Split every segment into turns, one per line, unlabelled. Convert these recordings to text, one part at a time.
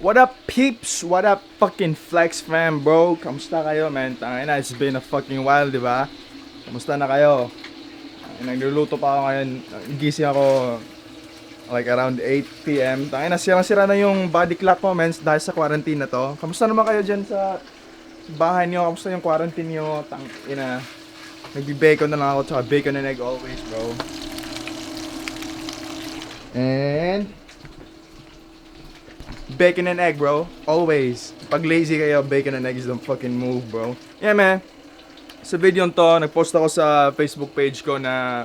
What up, peeps? What up, fucking flex fam, bro? Kamusta kayo, man? Tangina, it's been a fucking while, di ba? Kamusta na kayo? Nagluluto pa ako ngayon. Gising ako like around 8 p.m. Tangina, sira-sira na yung body clock mo, man, dahil sa quarantine na to. Kamusta naman kayo dyan sa bahay niyo? Kamusta yung quarantine niyo? Tangina, nagbi-bacon na lang ako, tsaka bacon and egg always, bro. And bacon and egg, bro. Always. Pag lazy kayo, bacon and egg is the fucking move, bro. Yeah, man. Sa video to, nagpost ako sa Facebook page ko na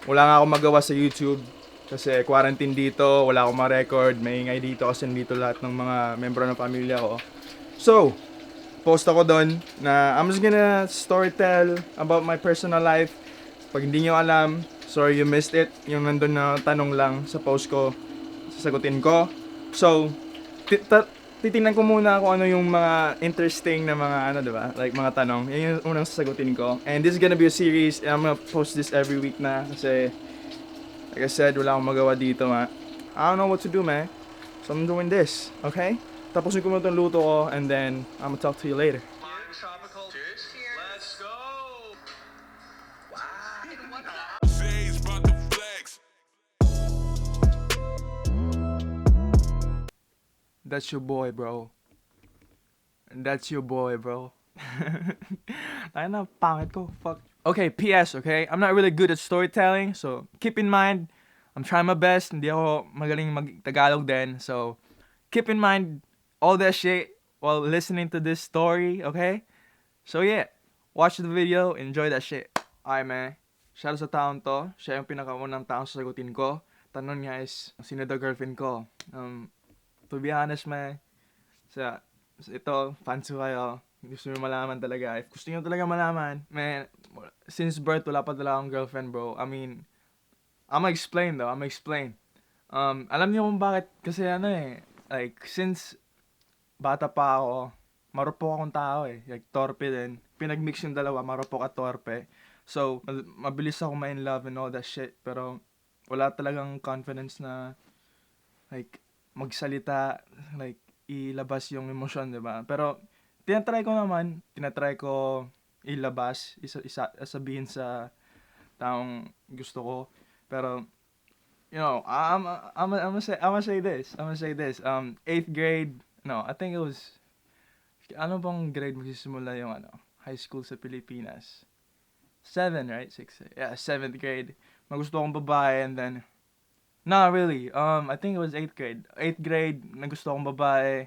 wala nga akong magawa sa YouTube. Kasi quarantine dito, wala akong ma-record. Maingay dito kasi dito lahat ng mga membro ng pamilya ko. So, post ako doon na I'm just gonna storytell about my personal life. Pag hindi nyo alam, sorry you missed it. Yung nandun na tanong lang sa post ko, sasagutin ko. So, titingnan ko muna kung ano yung mga interesting na mga ano, diba? Like mga tanong. Yan yung unang sasagutin ko. And this is gonna be a series. And I'm gonna post this every week na. Kasi, like I said, wala akong magawa dito, ma. I don't know what to do, man. So I'm doing this, okay? Tapusin ko muna itong luto ko. And then, I'm gonna talk to you later.
Tropical. Cheers. Let's go.
That's your boy, bro. That's your boy, bro. Ay na, pangit ko. Fuck. Okay, PS, okay? I'm not really good at storytelling, so keep in mind, I'm trying my best. Hindi ako magaling mag-Tagalog din, so keep in mind all that shit while listening to this story, okay? So yeah, watch the video, enjoy that shit. Alright, man. Shout out sa taon to. Siya yung pinakaunang taong sasagutin ko. Tanong niya is, sino daw girlfriend ko? To be honest, man, sa ito, fans ko kayo. Gusto nyo malaman talaga. If gusto nyo talaga malaman, man, since birth, wala pa talaga akong girlfriend, bro. I mean, I'ma explain though. Alam niyo kung bakit? Kasi ano eh, like, since bata pa ako, marupok akong tao eh. Like, torpe din. Pinagmix yung dalawa, marupok at torpe. So, mabilis ako ma-in love and all that shit. Pero, wala talagang confidence na, like, magsalita, like, ilabas yung emosyon, di ba? Pero, tinatry ko ilabas, sabihin sa taong gusto ko. Pero, you know, I'm gonna say this. 8th grade, no, I think it was, ano bang grade magsisimula yung high school sa Pilipinas? 7, right? 6, yeah, 7th grade. Magusto akong babae and then, not really. I think it was 8th grade. 8th grade, nagusto akong babae.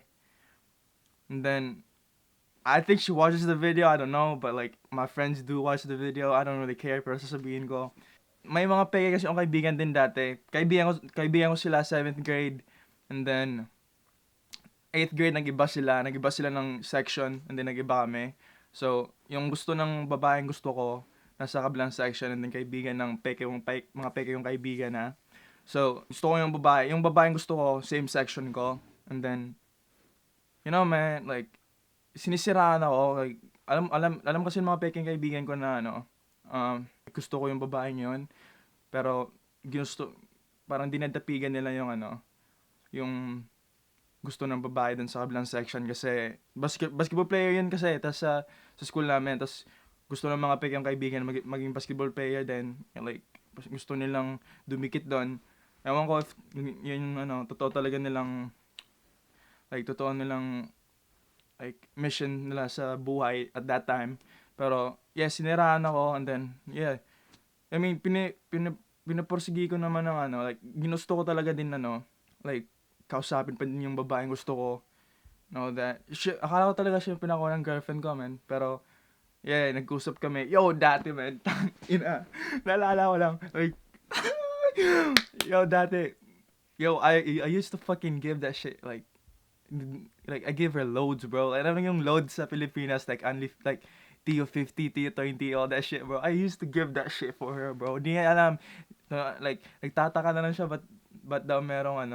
And then, I think she watches the video, I don't know. But like, my friends do watch the video. I don't really care, pero sasabihin ko. May mga peke kasi akong kaibigan din dati. Kaibigan ko sila 7th grade. And then, 8th grade, nag-iba sila. Nag-iba sila ng section. And then, nag-iba kami. So, yung gusto ng babaeng gusto ko, nasa kabilang section. And then, kaibigan ng mga peke yung kaibigan na. So, gusto ko yung babae. Yung babaeng gusto ko, same section ko. And then, you know, man, like, sinisiraan ako. Like, alam kasi mga peking kaibigan ko na, gusto ko yung babaeng yun. Pero, parang dinadapigan nila yung, yung gusto ng babae dun sa kabilang section. Kasi, basketball player yun kasi. Tas sa school namin. Tas, gusto ng mga peking kaibigan maging basketball player din. Like, gusto nilang dumikit doon. Ewan ko if yun totoo talaga nilang like mission nila sa buhay at that time. Pero yeah, siniraan ako and then yeah. I mean, pinaporsigi ko naman ng like ginusto ko talaga din like kausapin pa din yung babaeng gusto ko. No, that akala ko talaga siya yung pinakaunang girlfriend ko, man. Pero yeah, nag-usap kami. Yo, dati, man. Naalala ko lang. Like, I used to fucking give that shit, like I give her loads, bro. Alam mo yung loads sa Pilipinas, like, only, like, TO50, TO20, all that shit, bro. I used to give that shit for her, bro. Di niya alam, like, nagtataka na lang siya, but daw meron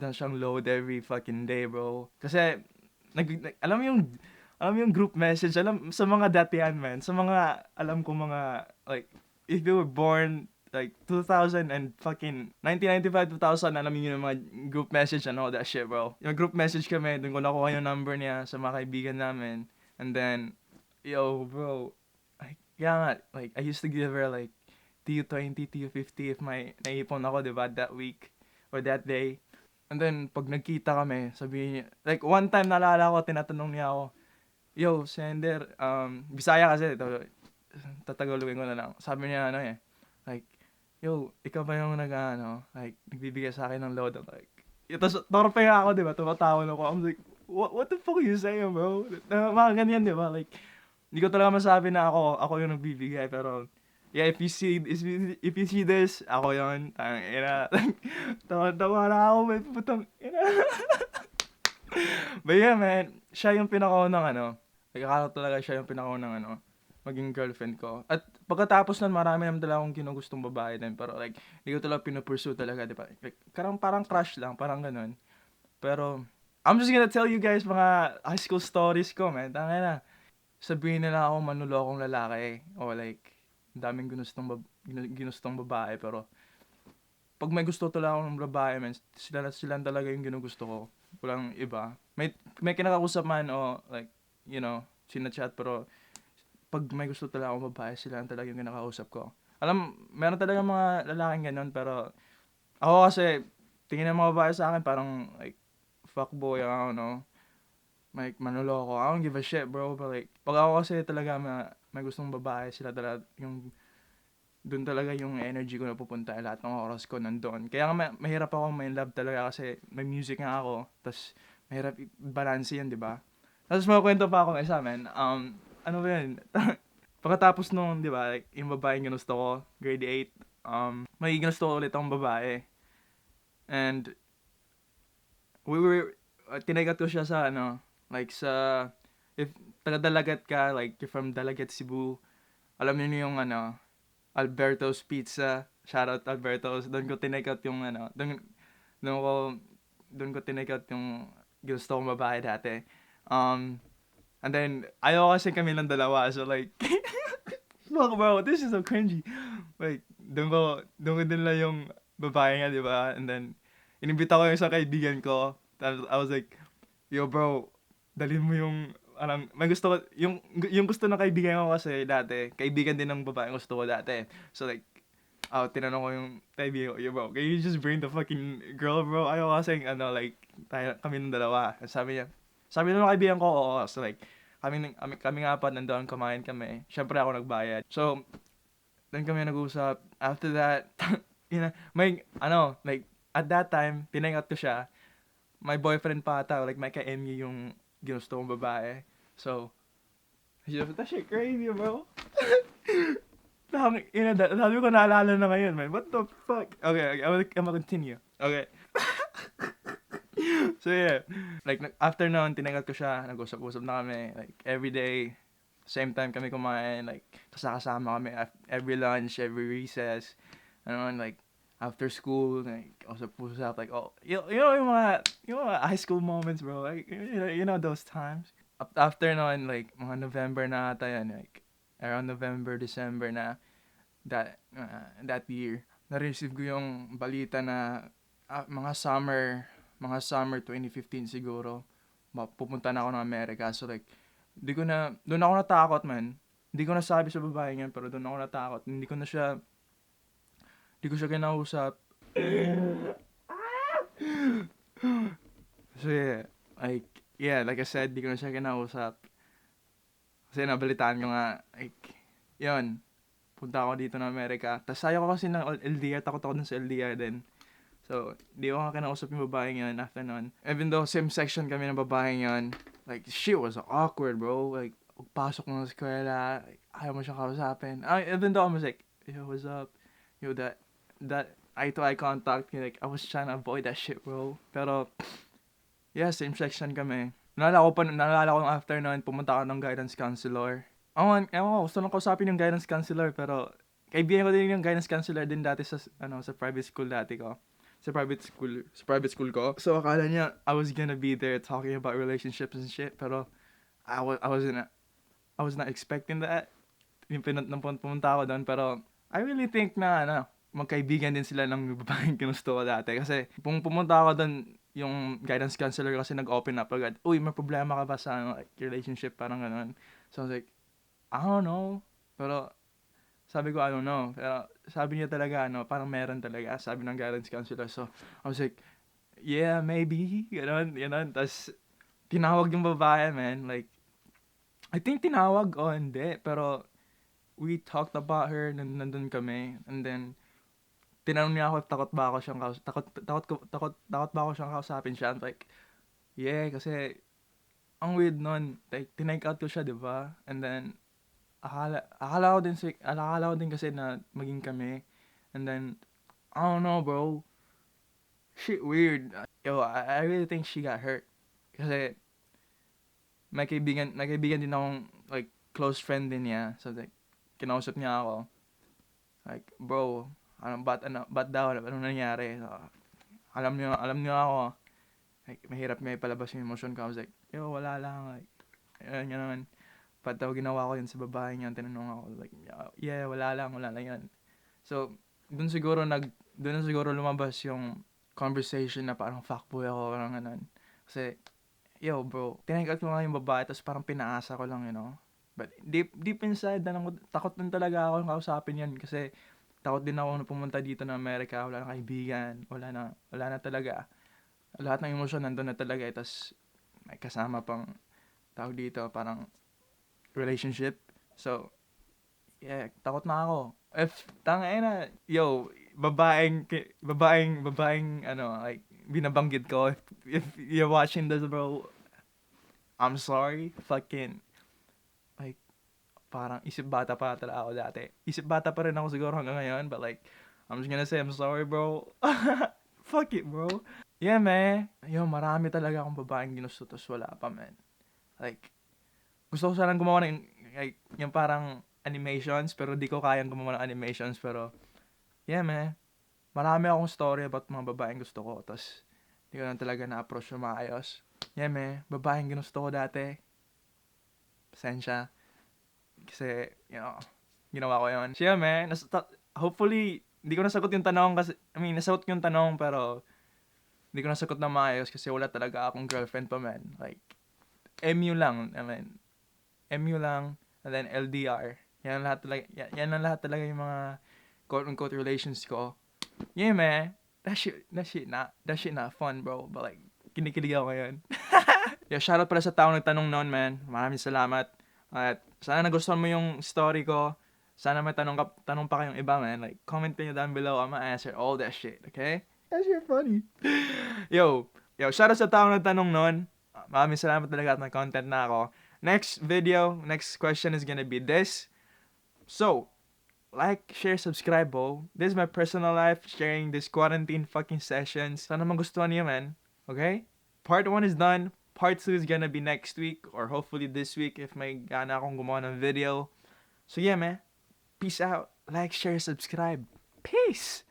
daw siyang load every fucking day, bro. Kasi, alam mo yung group message, alam, sa mga datihan, man, sa mga, alam ko mga, like, if you were born like 2000 and fucking 1995, 2000, alam niyo yung mga group message and all that shit, bro. Yung group message kami, dun ko nakuha yung number niya sa mga kaibigan namin. And then, yo, bro, like, yeah nga, like, I used to give her like TU20, TU50 if may naipon ako, diba, that week or that day. And then, pag nagkita kami, sabihin niya, like, one time naalala ko, tinatanong niya ako, yo, sender, Bisaya kasi, tatagalogin ko na lang. Sabi niya, ano eh, like, yo, ikaw ba yung like, nagbibigay sa akin ng load? Like, tapos, torpe nga ako, diba? Tumatawan ako. I'm like, what the fuck are you saying, bro? Mga ganyan, diba? Like, hindi ko talaga masabi na ako yung nagbibigay, pero, yeah, if you see this, ako yun. Tawa na ako, may putang, But yeah, man, siya yung pinakaunang nagkakala talaga siya yung pinakaunang maging girlfriend ko. At pagkatapos nun, marami naman talaga akong ginugustong babae din. Pero like, hindi ko talaga pinupursue talaga, di ba? Like, parang crush lang, parang ganun. Pero, I'm just gonna tell you guys mga high school stories ko, man. Tangina na. Sabihin nila ako manlolokong lalaki. O like, daming ginustong babae. Pero, pag may gusto talaga akong babae, man, sila talaga yung ginugusto ko. Walang iba. May kinakausap man o like, you know, sinachat, pero pag may gusto talaga akong babae, sila talaga yung kinakausap ko. Meron talaga mga lalaking ganun, pero ako kasi, tingin ng mga babae sa akin parang like, fuckboy, I don't know. Like, manloloko. I don't give a shit, bro. But like, pag ako kasi talaga may gustong babae, sila talaga yung doon talaga yung energy ko napupunta, lahat ng oras ko nandoon. Kaya nga mahirap ako may love talaga kasi may music nga ako, tapos mahirap i-balance yan, di ba? Tapos makwento pa ako isa, man. Ano ba yun? Pagkatapos nung, di ba, like, yung babaeng ginusto ko, grade 8, may ginusto ko ulit akong babae. And, tinagat ko siya sa, like sa, if taga-Dalagat ka, like, you're from Dalagat, Cebu, alam niyo yung, Alberto's Pizza. Shoutout Alberto's. Doon ko tinake out yung doon ko tinake out yung gusto kong babae dati. And then, ayaw kasi kami ng dalawa. So like, fuck bro, this is so cringy. Like, doon ko din lang yung babae nga, di ba? And then, inibita ko yung sa kaibigan ko. I was like, yo bro, dalhin mo yung may gusto ko, yung gusto ng kaibigan ko kasi dati, kaibigan din ng babae gusto ko dati. So like, tinanong ko yung kaibigan ko, yo bro, can you just bring the fucking girl, bro? Ayaw kasi, like, kami ng dalawa. Sabi ng kaibigan ko, oo. So like, kami nga pa, nandoon kumain kami. Syempre ako nagbayad. So, then kami nag-usap. After that, like, at that time, tinangat ko siya. My boyfriend pa ata, like, may ka-MU yung ginusto kong babae. So, that shit crazy, bro. Sabi ko naalala na ngayon, man. What the fuck? Okay, I'm gonna continue. Okay. So, yeah. Like, after noon, tinagal ko siya. Nag-usap-usap na kami. Like, every day. Same time kami kumain. Like, kasama kami every lunch, every recess. Like, after school, like, usap-usap. Like, oh, you know yung mga high school moments, bro. Like, you know those times. After noon, like, mga November na ata yan. Like, around November, December na that year. Na-receive ko yung balita na mga summer 2015 siguro, pupunta na ako ng Amerika. So like, doon ako natakot, man. Hindi ko nasabi sa babae yan, pero doon ako natakot. Hindi ko siya kinausap. So yeah, like I said, hindi ko na siya kinausap. Kasi nabalitaan ko nga, like, yun, punta ako dito ng Amerika. Tapos ayaw ko kasi ng LDR, takot ako dun sa LDR din. So, di ko nga kinausap yung babaeng yun after nun. Even though same section kami ng babaeng yun, like, shit was awkward, bro. Like, pagpasok ng eskwela, like, ayaw mo siyang kausapin. Even though I was like, yo, what's up? Yo, that eye-to-eye contact, like, I was trying to avoid that shit, bro. Pero, yeah, same section kami. Naalala ko after nun, pumunta ako ng guidance counselor. Ewan ko, gusto nang kausapin yung guidance counselor, pero kaibigan ko din yung guidance counselor din dati sa private school dati ko. Sa private school ko. So akala niya I was gonna be there talking about relationships and shit, pero I was not expecting that. Yung pumunta ako doon, pero I really think na magkaibigan din sila ng babaeng ginusto ko dati. Kasi, pumunta ako doon, yung guidance counselor kasi nag-open up agad. Uy, may problema ka ba sa like, relationship? Parang ganun. So, I was like, I don't know. Pero, sabi ko, I don't know. Pero, sabi niya talaga, parang meron talaga. Sabi ng guidance counselor. So, I was like, yeah, maybe. Ganon. Tapos, tinawag yung babae, man. Like, I think tinawag o hindi. Pero, we talked about her. Nandun kami. And then, tinanong niya ako if takot ba ako siyang takot ba ako siyang kausapin siya. I'm like, yeah, kasi, ang weird nun. Like, tinake out ko siya, di ba? And then, akala ko din kasi na maging kami. And then, I don't know, bro. Shit weird. Yo, I really think she got hurt. Kasi, may kaibigan din akong, like, close friend din niya. So, like, kinausap niya ako. Like, bro, ba't daw, ano nangyari? So, alam niyo ako. Like, mahirap nga ipalabas yung emosyon ko. I was like, yo, wala lang. Like, yun naman. Ba't daw ginawa ko yun sa babae niya? Tinanong ako. Like, yeah, wala lang yan. So, dun na siguro lumabas yung conversation na parang fuckboy ako. Parang ganun. Kasi, yo, bro, tinake out ko nga yung babae, tapos parang pinaasa ko lang, But deep inside, takot din talaga ako kausapin yan. Kasi, takot din ako na pumunta dito na Amerika. Wala na kaibigan. Wala na talaga. Lahat ng emosyon nandun na talaga. Tapos, may kasama pang tawag dito, parang relationship. So, yeah, takot na ako. If, tangina, yo, babaeng, like, binabanggit ko, if you're watching this, bro, I'm sorry, fucking, like, parang isip bata pa talaga ako dati. Isip bata pa rin ako siguro hanggang ngayon, but like, I'm just gonna say, I'm sorry, bro. Fuck it, bro. Yeah, man. Yo, marami talaga akong babaeng ginusto, tapos wala pa, man. Like, gusto ko sanang gumawa ng, like, yung parang animations, pero di ko kayang gumawa ng animations, pero, yeah, man. Marami akong story about mga babaeng gusto ko, tapos, di ko lang talaga na-approach yung maayos. Yeah, man. Babaeng ginusto ko dati. Pasensya. Kasi, ginawa ko yun. So, yeah, man. Hopefully, hindi ko nasagot yung tanong kasi, nasagot ko yung tanong, pero, hindi ko nasagot na maayos kasi wala talaga akong girlfriend pa, man. Like, MU lang, MU lang, and then LDR. Yan ang lahat talaga yung mga quote-unquote relations ko. Yeah, man. That shit not fun, bro. But like, kinikilig ako ngayon. Yeah, shoutout pala sa taong nagtanong noon, man. Maraming salamat. At sana nagustuhan mo yung story ko. Sana may tanong pa kayong iba, man. Like, comment nyo down below. I'm gonna answer all that shit, okay? That shit funny. Yo, shoutout sa taong nagtanong noon. Maraming salamat talaga at may content na ako. Next question is gonna be this. So, like, share, subscribe, bro. This is my personal life, sharing this quarantine fucking sessions. Sana magustuhan niyo, man. Okay? Part 1 is done. Part 2 is gonna be next week, or hopefully this week if may gana akong gumawa ng video. So yeah, man. Peace out. Like, share, subscribe. Peace!